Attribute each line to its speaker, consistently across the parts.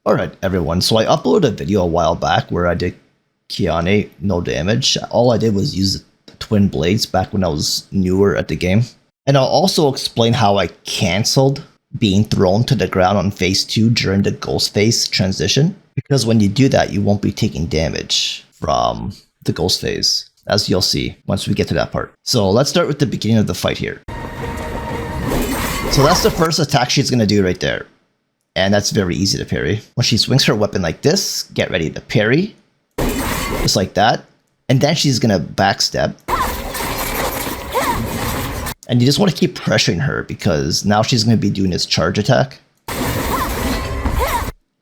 Speaker 1: Alright everyone, so I uploaded a video a while back where I did Qianye no damage. All I did was use the twin blades back when I was newer at the game. And I'll also explain how I cancelled being thrown to the ground on phase 2 during the ghost phase transition. Because when you do that, you won't be taking damage from the ghost phase, as you'll see once we get to that part. So let's start with the beginning of the fight here. So that's the first attack she's going to do right there. And that's very easy to parry. When she swings her weapon like this, get ready to parry. Just like that. And then she's going to backstab. And you just want to keep pressuring her because now she's going to be doing this charge attack.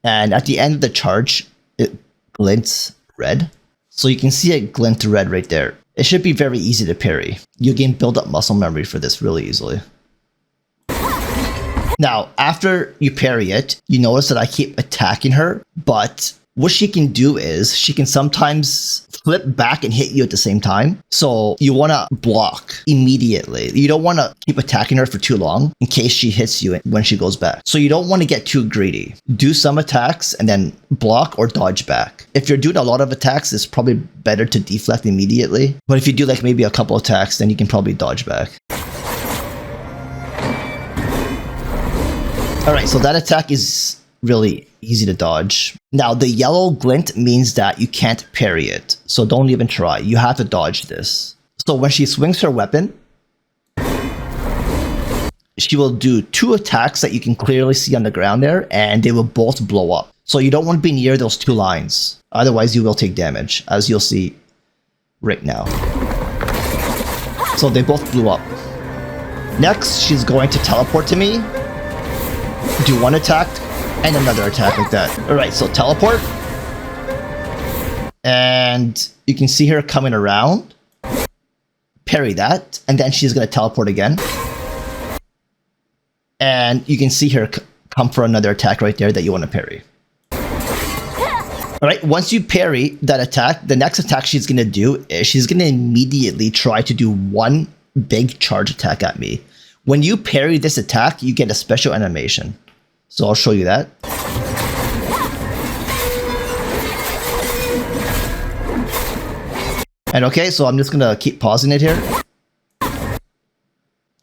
Speaker 1: And at the end of the charge, it glints red. So you can see it glint red right there. It should be very easy to parry. You can build up muscle memory for this really easily. Now, after you parry it, you notice that I keep attacking her, but what she can do is she can sometimes flip back and hit you at the same time. So you want to block immediately. You don't want to keep attacking her for too long in case she hits you when she goes back. So you don't want to get too greedy. Do some attacks and then block or dodge back. If you're doing a lot of attacks, it's probably better to deflect immediately. But if you do like maybe a couple attacks, then you can probably dodge back. Alright, so that attack is really easy to dodge. Now, the yellow glint means that you can't parry it. So don't even try. You have to dodge this. So when she swings her weapon, she will do 2 attacks that you can clearly see on the ground there, and they will both blow up. So you don't want to be near those 2 lines. Otherwise, you will take damage, as you'll see right now. So they both blew up. Next, she's going to teleport to me. Do 1 attack and another attack like that. Alright, so teleport. And you can see her coming around. Parry that. And then she's going to teleport again. And you can see her come for another attack right there that you want to parry. Alright, once you parry that attack, the next attack she's going to do is she's going to immediately try to do 1 big charge attack at me. When you parry this attack, you get a special animation. So I'll show you that. And okay, so I'm just gonna keep pausing it here.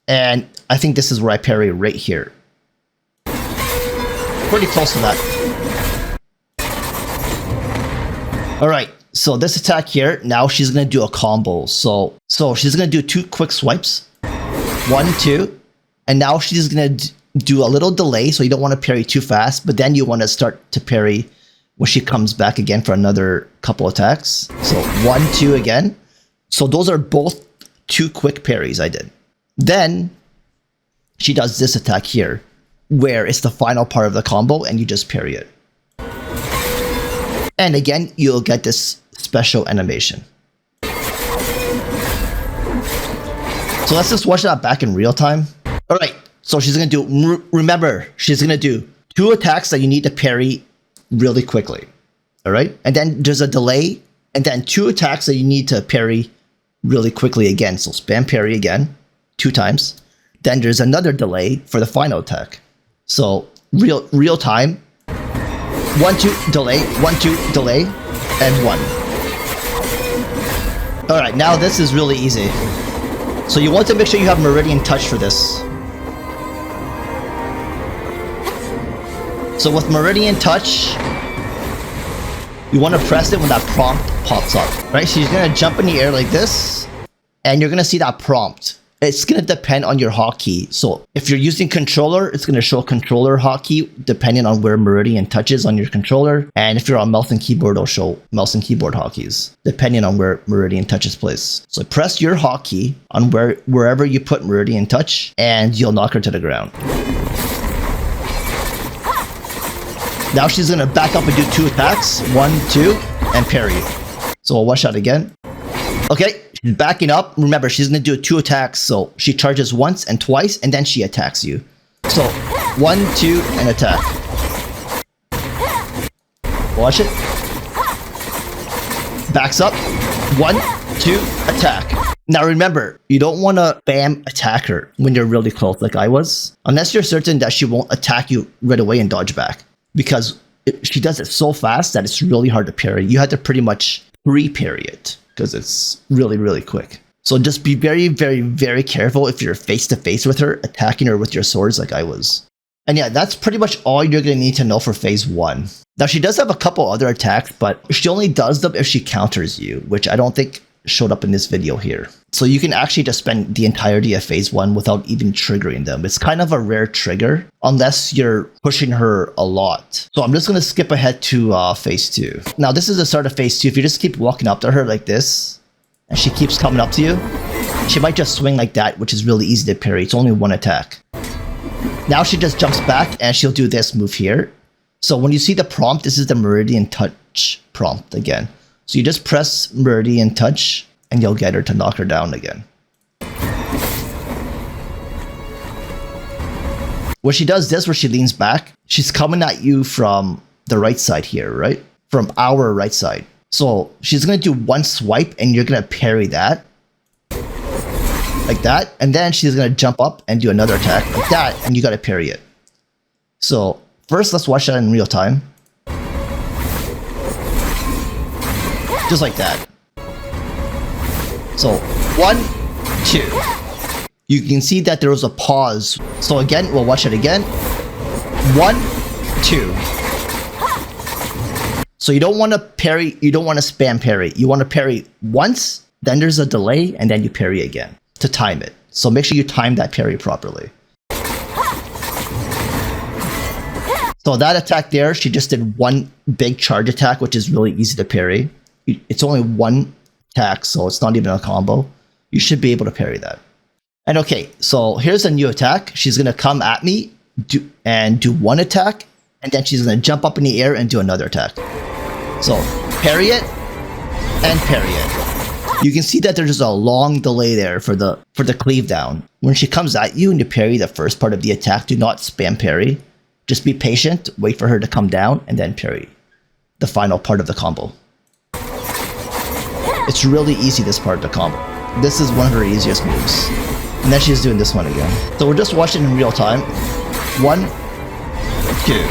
Speaker 1: And I think this is where I parry right here. Pretty close to that. Alright, so this attack here, now she's gonna do a combo. So she's gonna do 2 quick swipes. 1, 2. And now she's gonna do a little delay, so you don't want to parry too fast, but then you want to start to parry when she comes back again for another couple attacks. So 1, 2 again. So those are both 2 quick parries I did. Then she does this attack here, where it's the final part of the combo and you just parry it. And again, you'll get this special animation. So let's just watch that back in real time. Alright. So she's going to do, remember, she's going to do 2 attacks that you need to parry really quickly. Alright? And then there's a delay, and then 2 attacks that you need to parry really quickly again. So spam parry again, 2 times. Then there's another delay for the final attack. So real time, 1, 2, delay, 1, 2, delay, and 1. Alright, now this is really easy. So you want to make sure you have Meridian Touch for this. So with Meridian Touch, you want to press it when that prompt pops up, right? So you're going to jump in the air like this, and you're going to see that prompt. It's going to depend on your hotkey. So if you're using controller, it's going to show controller hotkey depending on where Meridian touches on your controller. And if you're on mouse and keyboard, it'll show mouse and keyboard hotkeys depending on where Meridian touch is placed. So press your hotkey on wherever you put Meridian Touch, and you'll knock her to the ground. Now she's going to back up and do 2 attacks. 1, 2, and parry. So I'll watch that again. Okay, she's backing up. Remember, she's going to do 2 attacks. So she charges once and twice, and then she attacks you. So 1, 2, and attack. Watch it. Backs up. 1, 2, attack. Now remember, you don't want to spam attack her when you're really close like I was. Unless you're certain that she won't attack you right away and dodge back. Because she does it so fast that it's really hard to parry. You have to pretty much pre-parry it because it's really, really quick. So just be very, very, very careful if you're face to face with her, attacking her with your swords like I was. And yeah, that's pretty much all you're going to need to know for phase 1. Now she does have a couple other attacks, but she only does them if she counters you, which I don't think showed up in this video here. So you can actually just spend the entirety of phase 1 without even triggering them. It's kind of a rare trigger unless you're pushing her a lot. So I'm just going to skip ahead to phase 2. Now this is the start of phase 2. If you just keep walking up to her like this, and she keeps coming up to you, she might just swing like that, which is really easy to parry. It's only one attack. Now she just jumps back and she'll do this move here. So when you see the prompt, this is the Meridian Touch prompt again. So you just press Meridian Touch and you'll get her to knock her down again. When she does this, where she leans back, she's coming at you from the right side here, right? From our right side. So she's going to do one swipe and you're going to parry that. Like that. And then she's going to jump up and do another attack like that. And you got to parry it. So first, let's watch that in real time. Just like that. So 1, 2. You can see that there was a pause. So again, we'll watch it again. 1, 2. So you don't want to parry, you don't want to spam parry. You want to parry once, then there's a delay, and then you parry again to time it. So make sure you time that parry properly. So that attack there, she just did one big charge attack, which is really easy to parry. It's only one attack, so it's not even a combo. You should be able to parry that. And okay, so here's a new attack. She's going to come at me do one attack, and then she's going to jump up in the air and do another attack. So parry it and parry it. You can see that there's a long delay there for the cleave down. When she comes at you and you parry the first part of the attack, do not spam parry. Just be patient, wait for her to come down, and then parry the final part of the combo. It's really easy, this part of the combo. This is one of her easiest moves. And then she's doing this one again. So we're just watching in real time. 1, 2.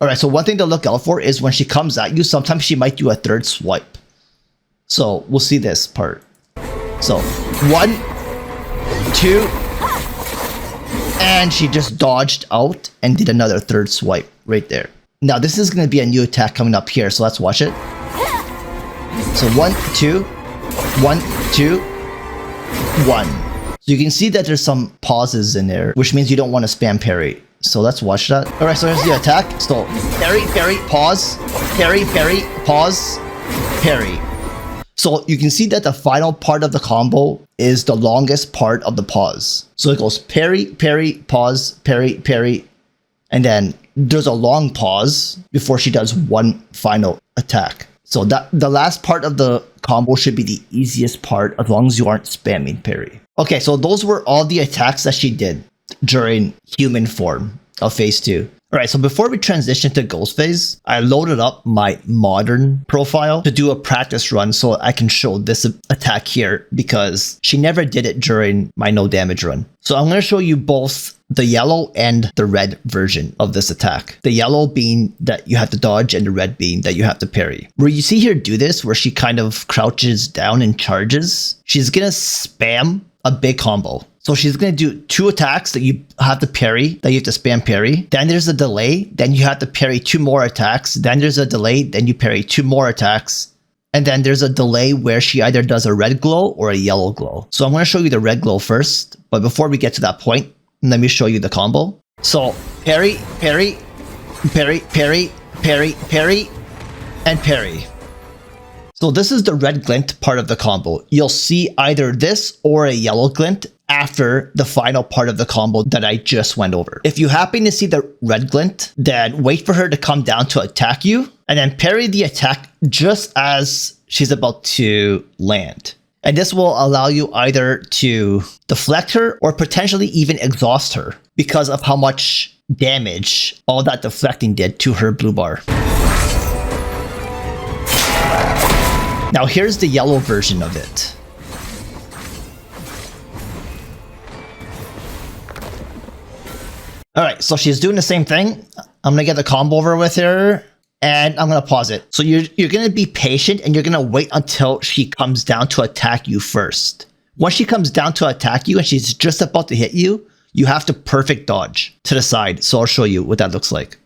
Speaker 1: Alright, so one thing to look out for is when she comes at you, sometimes she might do a third swipe. So we'll see this part. So 1, 2, and she just dodged out and did another third swipe right there. Now this is going to be a new attack coming up here, so let's watch it. So 1, 2, 1, 2, 1. So you can see that there's some pauses in there, which means you don't want to spam parry. So let's watch that. Alright, so here's the attack. So parry, parry, pause, parry, parry, pause, parry. So you can see that the final part of the combo is the longest part of the pause. So it goes parry, parry, pause, parry, parry, and then there's a long pause before she does one final attack. So that the last part of the combo should be the easiest part as long as you aren't spamming parry. Okay, so those were all the attacks that she did during human form of phase 2. Alright, so before we transition to ghost phase, I loaded up my modern profile to do a practice run so I can show this attack here because she never did it during my no damage run. So I'm going to show you both the yellow and the red version of this attack. The yellow being that you have to dodge and the red being that you have to parry. Where you see her do this, where she kind of crouches down and charges, she's going to spam a big combo. So she's going to do 2 attacks that you have to parry, that you have to spam parry. Then there's a delay. Then you have to parry 2 more attacks. Then there's a delay. Then you parry 2 more attacks. And then there's a delay where she either does a red glow or a yellow glow. So I'm going to show you the red glow first. But before we get to that point, let me show you the combo. So parry, parry, parry, parry, parry, parry, and parry. So this is the red glint part of the combo. You'll see either this or a yellow glint after the final part of the combo that I just went over. If you happen to see the red glint, then wait for her to come down to attack you and then parry the attack just as she's about to land. And this will allow you either to deflect her or potentially even exhaust her because of how much damage all that deflecting did to her blue bar. Now here's the yellow version of it. Alright, so she's doing the same thing. I'm gonna get the combo over with her. And I'm gonna pause it. So you're gonna be patient and you're gonna wait until she comes down to attack you first. Once she comes down to attack you and she's just about to hit you, you have to perfect dodge to the side. So I'll show you what that looks like.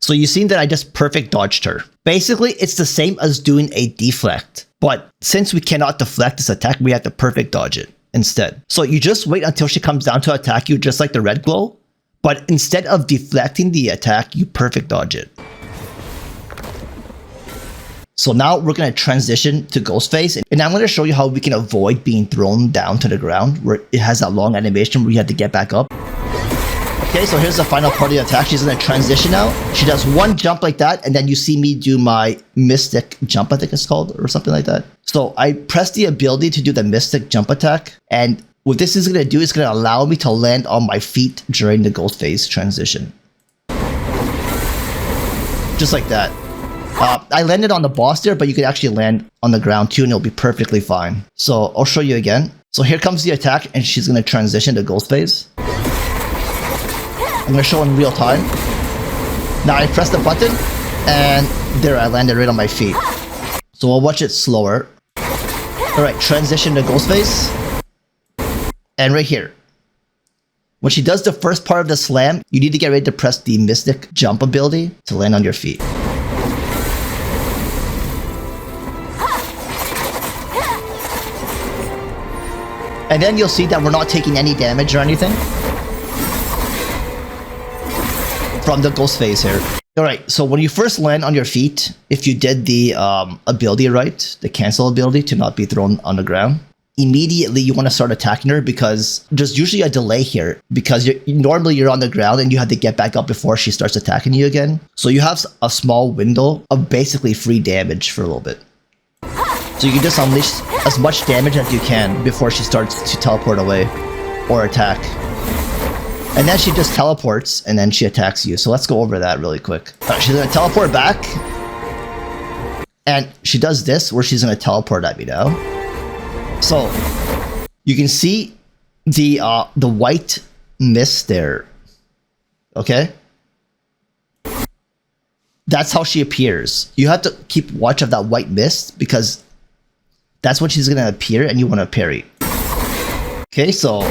Speaker 1: So you've seen that I just perfect dodged her. Basically, it's the same as doing a deflect. But since we cannot deflect this attack, we have to perfect dodge it instead. So you just wait until she comes down to attack you, just like the red glow. But instead of deflecting the attack, you perfect dodge it. So now we're going to transition to Ghostface. And I'm going to show you how we can avoid being thrown down to the ground, where it has that long animation where you have to get back up. Okay, so here's the final part of the attack. She's going to transition out. She does one jump like that, and then you see me do my Mystic Jump, I think it's called, or something like that. So I press the ability to do the Mystic Jump attack, and what this is going to do is going to allow me to land on my feet during the Ghostface transition. Just like that. I landed on the boss there, but you could actually land on the ground too and it'll be perfectly fine. So I'll show you again. So here comes the attack and she's going to transition to Ghostface. I'm going to show in real time. Now I press the button and there I landed right on my feet. So I'll watch it slower. Alright, transition to Ghostface. And right here, when she does the first part of the slam, you need to get ready to press the Mystic Jump ability to land on your feet. And then you'll see that we're not taking any damage or anything from the Ghostface here. Alright, so when you first land on your feet, if you did the ability right, the cancel ability to not be thrown on the ground, immediately you want to start attacking her because there's usually a delay here because normally you're on the ground and you have to get back up before she starts attacking you again. So you have a small window of basically free damage for a little bit. So you can just unleash as much damage as you can before she starts to teleport away or attack. And then she just teleports and then she attacks you. So let's go over that really quick. Alright, she's going to teleport back. And she does this where she's going to teleport at me now. So you can see the white mist there. Okay? That's how she appears. You have to keep watch of that white mist because that's when she's going to appear and you want to parry. Okay, so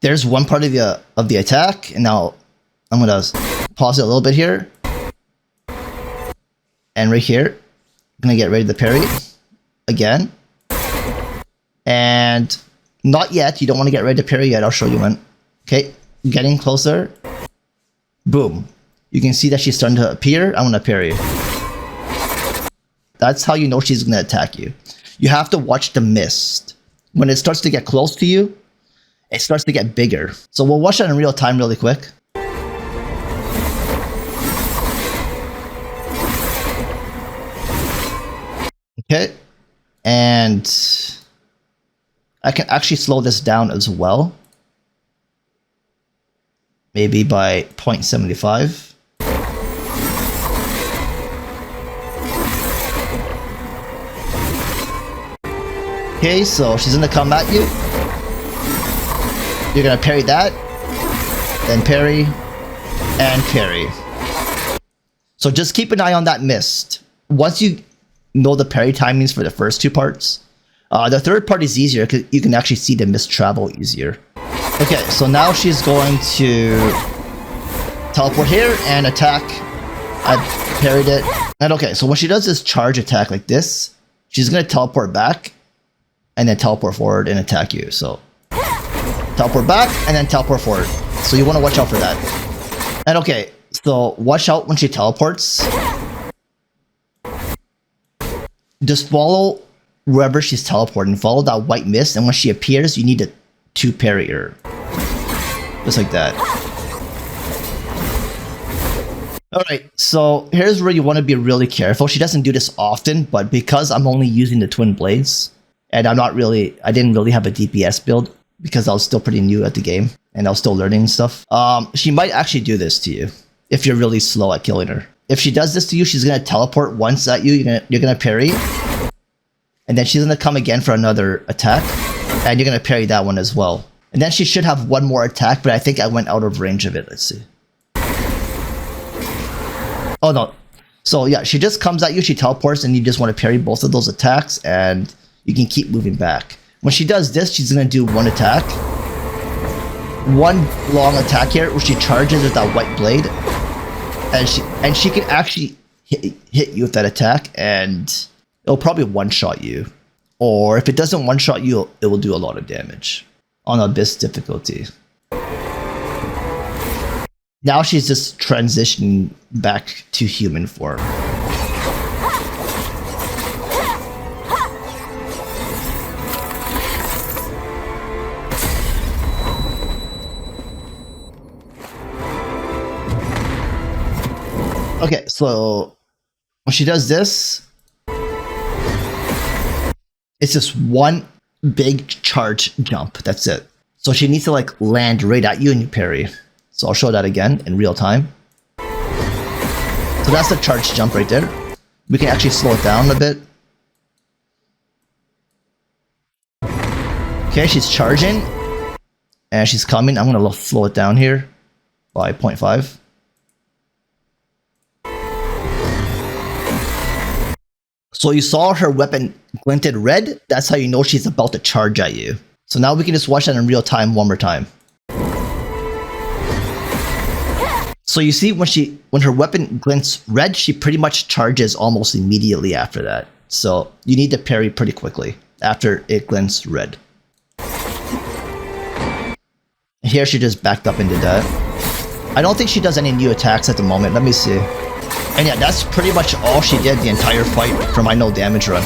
Speaker 1: there's one part of the attack. And now I'm going to pause it a little bit here. And right here, I'm going to get ready to parry again. And not yet. You don't want to get ready to parry yet. I'll show you when. Okay, getting closer. Boom. You can see that she's starting to appear. I'm going to parry. That's how you know she's going to attack you. You have to watch the mist. When it starts to get close to you, it starts to get bigger. So we'll watch that in real time really quick. Okay. And I can actually slow this down as well. Maybe by 0.75. Okay, so she's gonna come at you. You're gonna parry that, then parry, and parry. So just keep an eye on that mist. Once you know the parry timings for the first two parts, the third part is easier because you can actually see the mist travel easier. Okay, so now she's going to teleport here and attack. I parried it. And okay, so when she does this charge attack like this, she's gonna teleport back and then teleport forward and attack you. So teleport back and then teleport forward. So you want to watch out for that. And okay, so watch out when she teleports. Just follow wherever she's teleporting. Follow that white mist, and when she appears, you need to parry her. Just like that. Alright, so here's where you want to be really careful. She doesn't do this often, but because I'm only using the twin blades, and I didn't really have a DPS build, because I was still pretty new at the game, and I was still learning and stuff. She might actually do this to you, if you're really slow at killing her. If she does this to you, she's going to teleport once at you, you're going to parry, and then she's going to come again for another attack, and you're going to parry that one as well. And then she should have one more attack, but I think I went out of range of it. Let's see. Oh no. So yeah, she just comes at you, she teleports, and you just want to parry both of those attacks, and you can keep moving back. When she does this, she's gonna do one attack. One long attack here where she charges with that white blade. And she can actually hit you with that attack, and it'll probably one-shot you. Or if it doesn't one-shot you, it will do a lot of damage on Abyss difficulty. Now she's just transitioning back to human form. Okay, so when she does this, it's just one big charge jump. That's it. So she needs to like land right at you and you parry. So I'll show that again in real time. So that's the charge jump right there. We can actually slow it down a bit. Okay, she's charging. And she's coming. I'm going to slow it down here by 0.5. So you saw her weapon glinted red. That's how you know she's about to charge at you. So now we can just watch that in real time one more time. So you see when her weapon glints red, she pretty much charges almost immediately after that. So you need to parry pretty quickly after it glints red. Here she just backed up into that. I don't think she does any new attacks at the moment. Let me see. And yeah, that's pretty much all she did the entire fight for my no damage run.